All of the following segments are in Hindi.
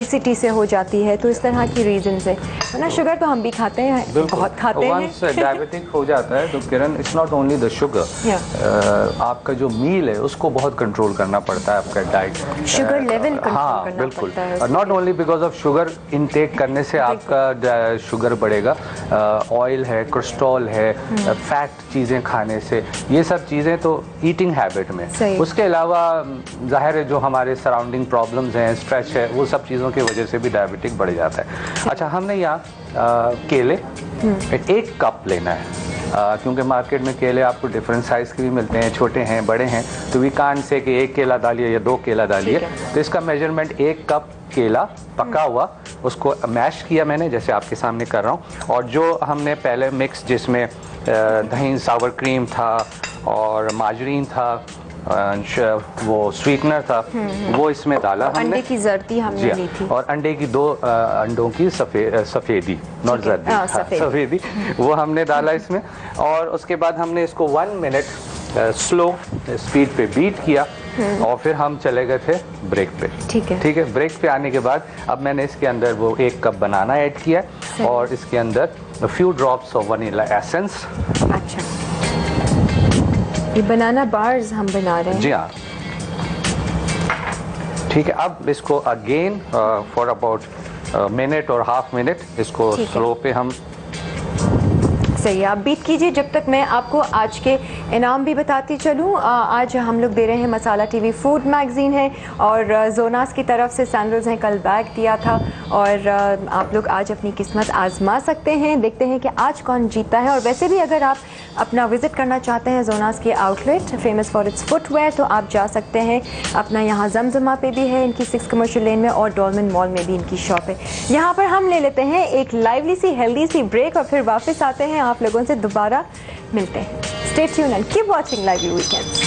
सिटी से हो जाती है, तो इस तरह की रीज़न से। वरना शुगर तो हम भी खाते हैं, बहुत खाते हैं। वंस डायबिटिक हो जाता है तो Kiran, it's not only the sugar, आपका जो मील है उसको बहुत कंट्रोल करना पड़ता है, आपका डाइट शुगर लेवल हाँ बिल्कुल, not only because of sugar intake करने से आपका शुगर बढ़ेगा, ऑयल है, कोलेस्ट्रॉल है, फैट चीज़ें खाने से, ये सब चीज़ें तो ईटिंग हैबिट में। उसके अलावा जाहिर है जो हमारे सराउंडिंग प्रॉब्लम्स हैं, स्ट्रेस है, वो सब चीज़ों की वजह से भी डायबिटिक बढ़ जाता है। अच्छा, हमने यहाँ केले 1 कप लेना है, क्योंकि मार्केट में केले आपको डिफरेंट साइज़ के भी मिलते हैं, छोटे हैं, बड़े हैं, तो वी कांट से कि 1 केला डालिए या 2 केला डालिए। तो इसका मेजरमेंट 1 कप केला पका हुआ, उसको मैश किया मैंने, जैसे आपके सामने कर रहा हूँ। और जो हमने पहले मिक्स, जिसमें दही, सावर क्रीम था और माजरीन था, वो स्वीटनर था, वो इसमें डाला हमने। अंडे की जर्दी हमने ली थी, और अंडे की 2 अंडों की सफ़ेदी, नॉट जर्दी, सफ़ेदी, वो हमने डाला इसमें। और उसके बाद हमने इसको 1 मिनट स्लो स्पीड पे बीट किया और फिर हम चले गए थे ब्रेक पे। ठीक है, ब्रेक पे आने के बाद अब मैंने इसके अंदर वो 1 कप बनाना ऐड किया और इसके अंदर few drops of vanilla essence. अच्छा, ये बनाना बार्स हम बना रहे हैं। जी हाँ, ठीक है। अब इसको अगेन फॉर अबाउट मिनट और हाफ मिनट इसको स्लो पे हम, सही, आप बीट कीजिए जब तक मैं आपको आज के इनाम भी बताती चलूँ। आज हम लोग दे रहे हैं मसाला टीवी फूड मैगजीन है और जोनास की तरफ से सैंडल्स हैं, कल बैग दिया था और आप लोग आज अपनी किस्मत आजमा सकते हैं। देखते हैं कि आज कौन जीता है। और वैसे भी अगर आप अपना विजिट करना चाहते हैं जोनास के outlet famous for its footwear, तो आप जा सकते हैं। अपना यहाँ जमजमा पे भी है इनकी 6 कमर्शियल लेन में और डॉल्मेन मॉल में भी इनकी शॉप है। यहाँ पर हम ले लेते हैं एक लाइवली सी हेल्दी सी ब्रेक और फिर वापस आते हैं, आप लोगों से दोबारा मिलते हैं। Stay tuned and keep watching lively weekends.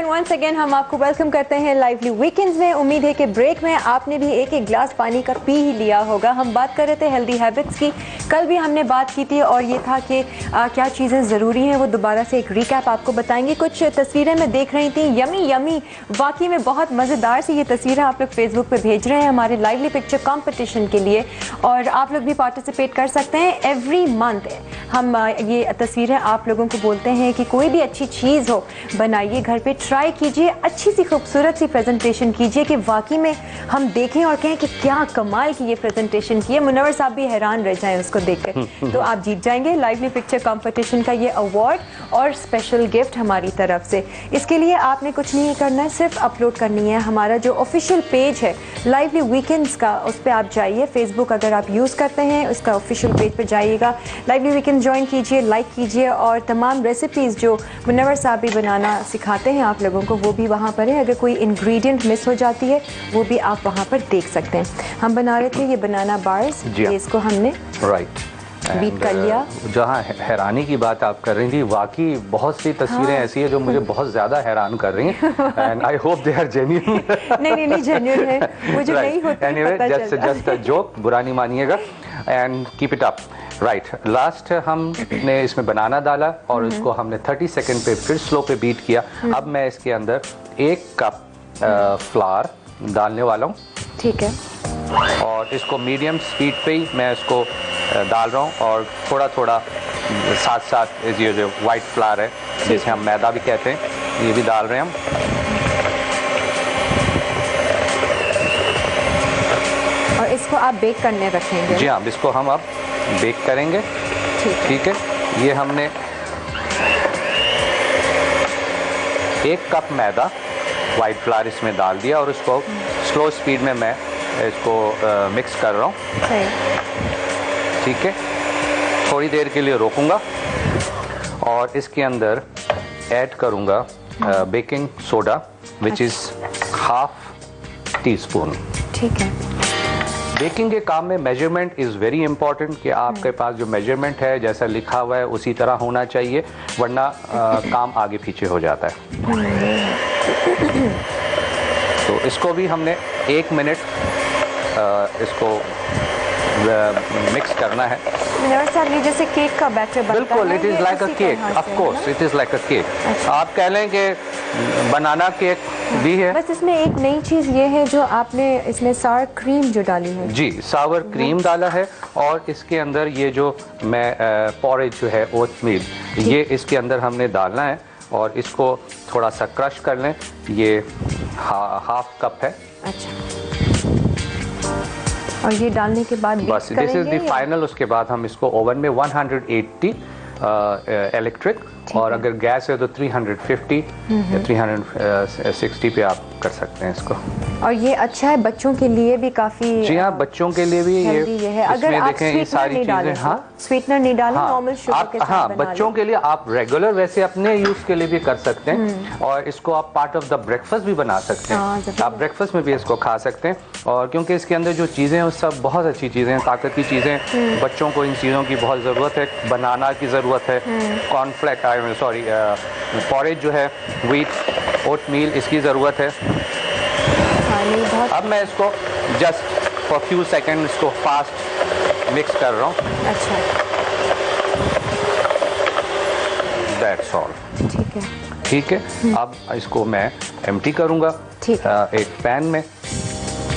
Once again हम आपको वेलकम करते हैं लाइवली वीकेंड्स में। उम्मीद है कि ब्रेक में आपने भी एक गिलास पानी का पी ही लिया होगा। हम बात कर रहे थे हेल्दी हैबिट्स की, कल भी हमने बात की थी और ये था कि क्या चीज़ें ज़रूरी हैं, वो दोबारा से एक रिकैप आपको बताएंगे। कुछ तस्वीरें मैं देख रही थी, यमी यमी, वाकई में बहुत मज़ेदार सी ये तस्वीरें आप लोग फेसबुक पर भेज रहे हैं हमारे लाइवली पिक्चर कॉम्पिटिशन के लिए और आप लोग भी पार्टिसिपेट कर सकते हैं। एवरी मंथ हम ये तस्वीरें आप लोगों को बोलते हैं कि कोई भी अच्छी चीज़ हो बनाइए, घर पे ट्राई कीजिए, अच्छी सी खूबसूरत सी प्रेजेंटेशन कीजिए कि वाकई में हम देखें और कहें कि क्या कमाल की ये प्रेजेंटेशन की है। मुनव्वर साहब भी हैरान रह जाएं उसको देखकर। तो आप जीत जाएंगे लाइवली पिक्चर कंपटीशन का ये अवार्ड और स्पेशल गिफ्ट हमारी तरफ से। इसके लिए आपने कुछ नहीं करना है, सिर्फ अपलोड करनी है हमारा जो ऑफिशियल पेज है लाइवली वीकेंड्स का, उस पर आप जाइए। फेसबुक अगर आप यूज़ करते हैं उसका ऑफिशियल पेज पर जाइएगा, लाइवली वीकेंड ज्वाइन कीजिए, लाइक कीजिए और तमाम रेसिपीज़ जो मुनव्वर साहब भी बनाना सिखाते हैं आप लोगों को वो भी वहाँ पर है। अगर कोई इंग्रेडिएंट मिस हो जाती है वो भी आप वहाँ पर देख सकते हैं। हम बना रहे थे ये बनाना बार्स, ये इसको हमने बीट कर लिया। जहाँ हैरानी की बात आप कर रही थी, वाकई बहुत सी तस्वीरें ऐसी है जो मुझे बहुत ज़्यादा हैरान कर रही हैं and I hope they are genuine. नहीं जेन्युइन है, मुझे नहीं होती। एनीवे जस्ट अ जोक, बुरा नहीं मानिएगा and keep it up. Right, last हमने इसमें बनाना डाला और इसको हमने 30 सेकंड पे फिर स्लो पे बीट किया। अब मैं इसके अंदर 1 कप फ्लावर डालने वाला हूँ। ठीक है, और इसको मीडियम स्पीड पे ही मैं इसको डाल रहा हूँ और थोड़ा थोड़ा साथ साथ ये जो वाइट फ्लावर है जिसे हम मैदा भी कहते हैं, ये भी डाल रहे हैं हम। और इसको आप बेक करने रखेंगे? जी हाँ, इसको हम अब बेक करेंगे। ठीक है, ये हमने 1 कप मैदा वाइट फ्लावर इसमें डाल दिया और उसको स्लो स्पीड में मैं इसको मिक्स कर रहा हूँ। ठीक है, थोड़ी देर के लिए रोकूंगा और इसके अंदर ऐड करूँगा baking soda which is ½ teaspoon. ठीक है। बेकिंग के काम में मेजरमेंट इज़ वेरी इंपॉर्टेंट कि आपके पास जो मेजरमेंट है जैसा लिखा हुआ है उसी तरह होना चाहिए, वरना काम आगे पीछे हो जाता है। तो इसको भी हमने 1 मिनट इसको मिक्स करना है। ये जैसे केक का बैटर बनता है। बिल्कुल, it is like a cake, of course it is like a cake. आप कह लें कि बनाना केक भी है। बस इसमें एक नई चीज़ ये है जो आपने इसमें सावर क्रीम जो डाली है। जी, सावर क्रीम डाला है और इसके अंदर ये जो मैं पॉरेज जो है ओटमील, ये इसके अंदर हमने डालना है और इसको थोड़ा सा क्रश कर लें। ये ½ कप है। अच्छा, और ये डालने के बाद बस दिस इज द फाइनल। उसके बाद हम इसको ओवन में 180 इलेक्ट्रिक, और अगर गैस है तो 350 या 360 पे आप कर सकते हैं इसको। और ये अच्छा है बच्चों के लिए भी काफी। जी हाँ, बच्चों के लिए भी ये है। अगर आप देखें ये सारी चीजें, हाँ स्वीटनर नहीं डालें, नॉर्मल शुगर के साथ हाँ, बना बच्चों के लिए आप रेगुलर वैसे अपने यूज के लिए भी कर सकते हैं और इसको आप पार्ट ऑफ द ब्रेकफास्ट भी बना सकते हैं। आप ब्रेकफास्ट में भी इसको खा सकते हैं और क्योंकि इसके अंदर जो चीजें हैं सब बहुत अच्छी चीजें हैं, ताकत की चीजें। बच्चों को इन चीजों की बहुत जरूरत है। बनाना की जरूरत है, कॉर्नफ्लेक्स पॉरेज जो है व्हीट ओटमील, इसकी ज़रूरत है। अब मैं इसको जस्ट फॉर फ्यू सेकेंड इसको फास्ट मिक्स कर रहा हूँ। अच्छा, दैट्स ऑल। ठीक है, ठीक है। अब इसको मैं एम्प्टी करूँगा एक पैन में।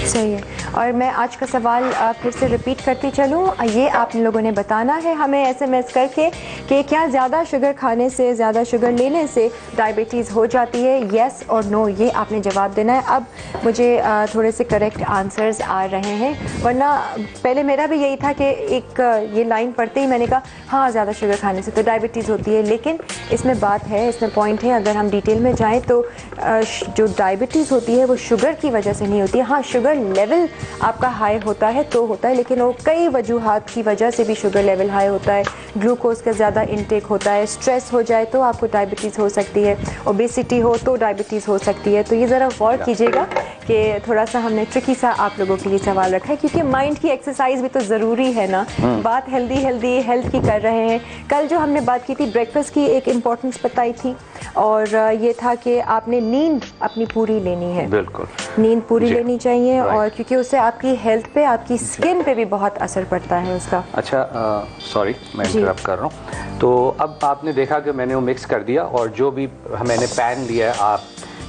सही है। और मैं आज का सवाल फिर से रिपीट करती चलूँ, ये आप लोगों ने बताना है हमें SMS करके कि क्या ज़्यादा शुगर खाने से, ज़्यादा शुगर लेने से डायबिटीज़ हो जाती है? येस और नो, ये आपने जवाब देना है। अब मुझे थोड़े से करेक्ट आंसर्स आ रहे हैं, वरना पहले मेरा भी यही था कि एक ये लाइन पढ़ते ही मैंने कहा हाँ ज़्यादा शुगर खाने से तो डायबिटीज़ होती है, लेकिन इसमें बात है, इसमें पॉइंट है। अगर हम डिटेल में जाएँ तो जो डायबिटीज़ होती है वो शुगर की वजह से नहीं होती है। हाँ, शुगर लेवल आपका हाई होता है तो होता है, लेकिन वो कई वजूहात की वजह से भी शुगर लेवल हाई होता है। ग्लूकोज का ज़्यादा इंटेक होता है, स्ट्रेस हो जाए तो आपको डायबिटीज़ हो सकती है, ओबेसिटी हो तो डायबिटीज़ हो सकती है। तो ये ज़रा गौर कीजिएगा कि थोड़ा सा हमने ट्रिकी सा आप लोगों के लिए सवाल रखा है, क्योंकि माइंड की एक्सरसाइज भी तो ज़रूरी है ना। बात हेल्दी हेल्थ की कर रहे हैं। कल जो हमने बात की थी ब्रेकफास्ट की, एक इम्पोर्टेंस बताई थी और ये था कि आपने नींद अपनी पूरी लेनी है। बिल्कुल, नींद पूरी लेनी चाहिए और क्योंकि उससे आपकी हेल्थ पे, आपकी स्किन पे भी बहुत असर पड़ता है उसका। अच्छा, सॉरी मैं इंटरप्ट कर रहा हूँ। तो अब आपने देखा कि मैंने वो मिक्स कर दिया और जो भी मैंने पैन लिया है, आप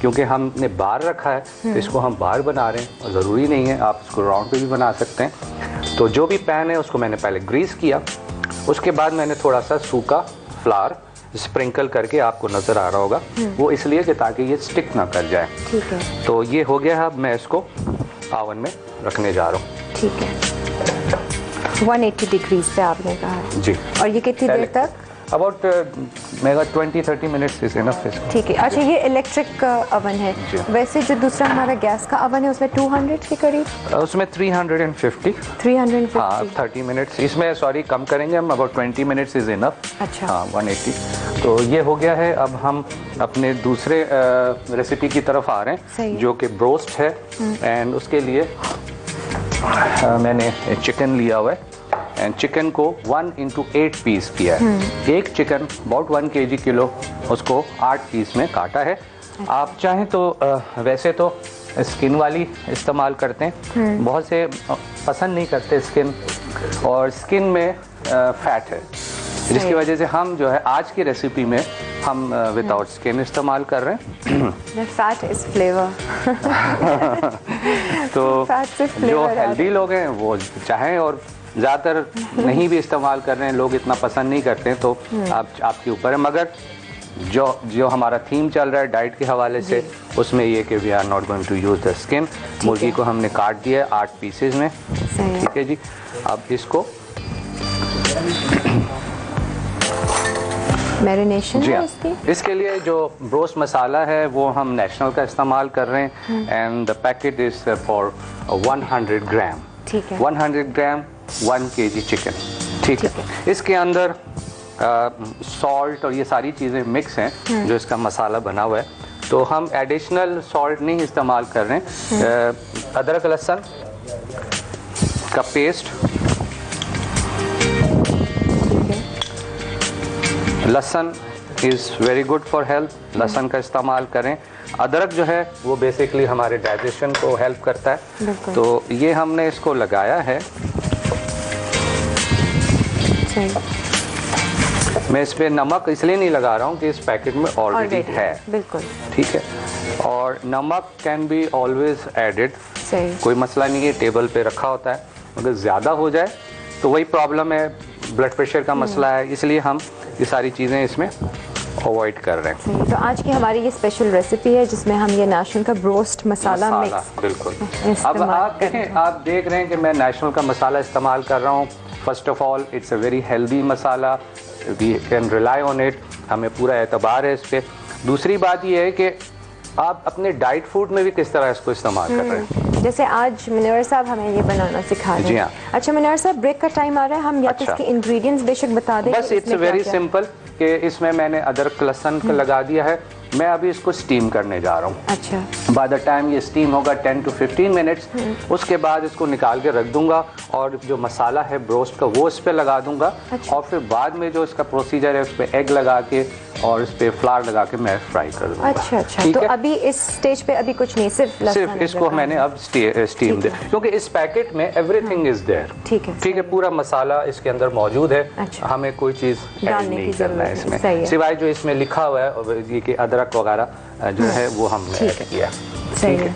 क्योंकि हमने बाहर रखा है तो इसको हम बाहर बना रहे हैं और ज़रूरी नहीं है, आप इसको राउंड पे भी बना सकते हैं। तो जो भी पैन है उसको मैंने पहले ग्रीस किया, उसके बाद मैंने थोड़ा सा सूखा फ्लावर स्प्रिंकल करके, आपको नज़र आ रहा होगा, वो इसलिए कि ताकि ये स्टिक ना कर जाए। ठीक है। तो ये हो गया है। अब मैं इसको ओवन में रखने जा रहा हूँ। ठीक है, 180 डिग्रीज पे आपने कहा है जी। और ये कितनी देर तक? About mega 20-30 minutes is enough. ठीक है। अच्छा, ये इलेक्ट्रिक अवन है। वैसे जो दूसरा हमारा गैस का अवन है उसमें 200 के करीब, उसमें 350 हाँ 30 मिनट्स। इसमें सॉरी कम करेंगे हम, अबाउट 20 मिनट्स इज इनफ। अच्छा, हाँ 180। तो ये हो गया है। अब हम अपने दूसरे रेसिपी की तरफ आ रहे हैं जो कि ब्रोस्ट है। एंड उसके लिए मैंने चिकन लिया हुआ है एंड चिकन को 1/8 पीस किया है। एक चिकन अबाउट 1 kg किलो, उसको 8 पीस में काटा है। आप चाहें तो वैसे तो स्किन वाली इस्तेमाल करते हैं, बहुत से पसंद नहीं करते स्किन, और स्किन में फैट है, जिसकी वजह से हम जो है आज की रेसिपी में हम विदाउट स्किन इस्तेमाल कर रहे हैं। Fat is flavour. तो जो हेल्दी लोग हैं वो चाहें, और ज़्यादातर नहीं भी इस्तेमाल कर रहे हैं, लोग इतना पसंद नहीं करते हैं, तो आपके ऊपर है। मगर जो हमारा थीम चल रहा है डाइट के हवाले से, उसमें ये कि we are not going to use the skin. मुर्गी को हमने काट दिया है 8 पीसेज में। ठीक है जी। अब इसको मैरिनेशन जी है हाँ, इसकी? इसके लिए जो ब्रोस्ट मसाला है वो हम नेशनल का इस्तेमाल कर रहे हैं and the packet is for 100 ग्राम। ठीक है। 100 ग्राम 1 kg चिकन। ठीक है। इसके अंदर सॉल्ट और ये सारी चीज़ें मिक्स हैं जो इसका मसाला बना हुआ है, तो हम एडिशनल सॉल्ट नहीं इस्तेमाल कर रहे हैं। अदरक लहसुन का पेस्ट, लहसुन is very good for health, लहसुन का इस्तेमाल करें। अदरक जो है वो बेसिकली हमारे डाइजेशन को हेल्प करता है, तो ये हमने इसको लगाया है। मैं इस पे नमक इसलिए नहीं लगा रहा हूँ कि इस पैकेट में ऑलरेडी है। बिल्कुल ठीक है। और नमक कैन बी ऑलवेज एडेड, कोई मसला नहीं है, टेबल पे रखा होता है। अगर ज़्यादा हो जाए तो वही प्रॉब्लम है, ब्लड प्रेशर का मसला है, इसलिए हम ये सारी चीज़ें इसमें अवॉइड कर रहे हैं। तो आज की हमारी ये स्पेशल रेसिपी है जिसमें हम ये नेशनल का ब्रोस्ट मसाला मिक्स बिल्कुल। अब आप देखें, आप देख रहे हैं कि मैं नेशनल का मसाला इस्तेमाल कर रहा हूँ। First of all it's a very healthy masala, we can rely on it, हमें पूरा एतबार है इस पर। दूसरी बात ये है कि आप अपने डाइट फूड में भी किस तरह इसको इस्तेमाल कर रहे हैं। जैसे आज मुनव्वर साहब हमें ये बनाना सिखा रहे हैं। जी हाँ। अच्छा मुनव्वर साहब, ब्रेक का टाइम आ रहा है, हम या तो इसके इंग्रेडिएंट्स बेशक बता दें। बस इट्स वेरी सिंपल कि इसमें मैंने अदरक लहसुन लगा दिया है। मैं अभी इसको स्टीम करने जा रहा हूँ। अच्छा। बाय द टाइम ये स्टीम होगा 10 to 15 मिनट्स, उसके बाद इसको निकाल के रख दूंगा और जो मसाला है ब्रोस्ट का वो इस पे लगा दूंगा। अच्छा। और फिर बाद में जो इसका प्रोसीजर है उस पे एग लगा के और इस पे फ्लावर लगा के मैं फ्राई कर दूंगा। अच्छा अच्छा, तो अभी इस स्टेज पे अभी कुछ नहीं, सिर्फ इसको मैंने अब स्टीम दे, क्योंकि इस पैकेट में एवरीथिंग इज देयर। ठीक है। ठीक है, पूरा मसाला इसके अंदर मौजूद है। अच्छा। हमें कोई चीज डालने नहीं की करना है जरूरत इसमें, सिवाय जो इसमें लिखा हुआ है ये कि अदरक वगैरह जो है वो हमने ऐड किया। सही है।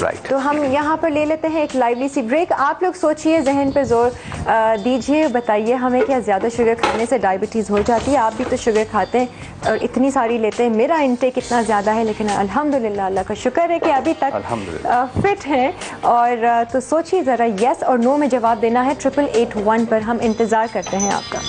राइट। तो हम यहाँ पर ले लेते हैं एक लाइवली सी ब्रेक। आप लोग सोचिए, जहन पे जोर दीजिए, बताइए हमें क्या ज़्यादा शुगर खाने से डायबिटीज़ हो जाती है? आप भी तो शुगर खाते हैं और इतनी सारी लेते हैं। मेरा इंटेक इतना ज़्यादा है, लेकिन अल्हम्दुलिल्लाह अल्लाह का शुक्र है कि अभी तक फिट हैं। और तो सोचिए ज़रा, येस और नो में जवाब देना है 8881 पर। हम इंतज़ार करते हैं आपका।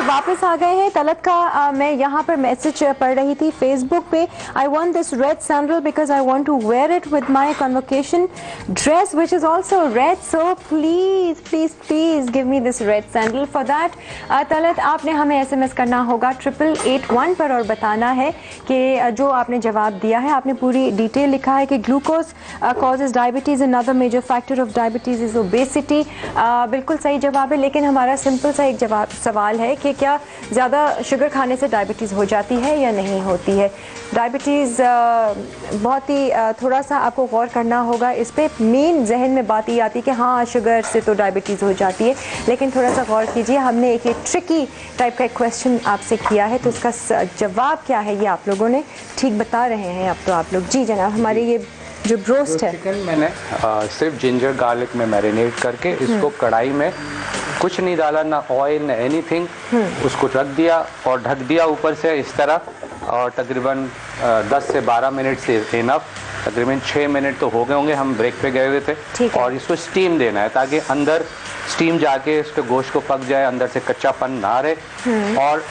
वापस आ गए हैं। तलत का मैं यहाँ पर मैसेज पढ़ रही थी फेसबुक पे। I want this red sandal because I want to wear it with my convocation dress which is also red, so please please please give me this red sandal. For that Talat आपने हमें SMS करना होगा 8881 पर और बताना है कि जो आपने जवाब दिया है, आपने पूरी डिटेल लिखा है कि glucose causes diabetes, another major factor of diabetes is obesity. बिल्कुल सही जवाब है, लेकिन हमारा सिंपल सा एक सवाल है कि क्या ज़्यादा शुगर खाने से डायबिटीज़ हो जाती है या नहीं होती है? डायबिटीज़ बहुत ही थोड़ा सा आपको गौर करना होगा इस पर। मेन जहन में बात ये आती है कि हाँ शुगर से तो डायबिटीज़ हो जाती है, लेकिन थोड़ा सा गौर कीजिए। हमने एक ट्रिकी टाइप का एक क्वेश्चन आपसे किया है, तो इसका जवाब क्या है ये आप लोगों ने ठीक बता रहे हैं अब तो आप लोग। जी जनाब, हमारे ये जो ब्रोस्ट है, चिकन मैंने सिर्फ जिंजर गार्लिक में मैरिनेट करके इसको कढ़ाई में कुछ नहीं डाला, ना ऑयल ना एनीथिंग, उसको रख दिया और ढक दिया ऊपर से इस तरह, और तकरीबन 10 से 12 मिनट से इनफ, तकरीबन 6 मिनट तो हो गए होंगे, हम ब्रेक पे गए हुए थे। और इसको स्टीम देना है ताकि अंदर स्टीम जाके इसके गोश्त को पक जाए, अंदर से कच्चापन ना रहे। और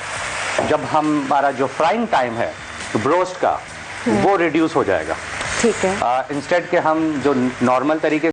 जब हमारा जो फ्राइंग टाइम है ब्रोस्ट का वो रिड्यूस हो जाएगा। ठीक है। इंस्टेड के हम जो नॉर्मल तरीके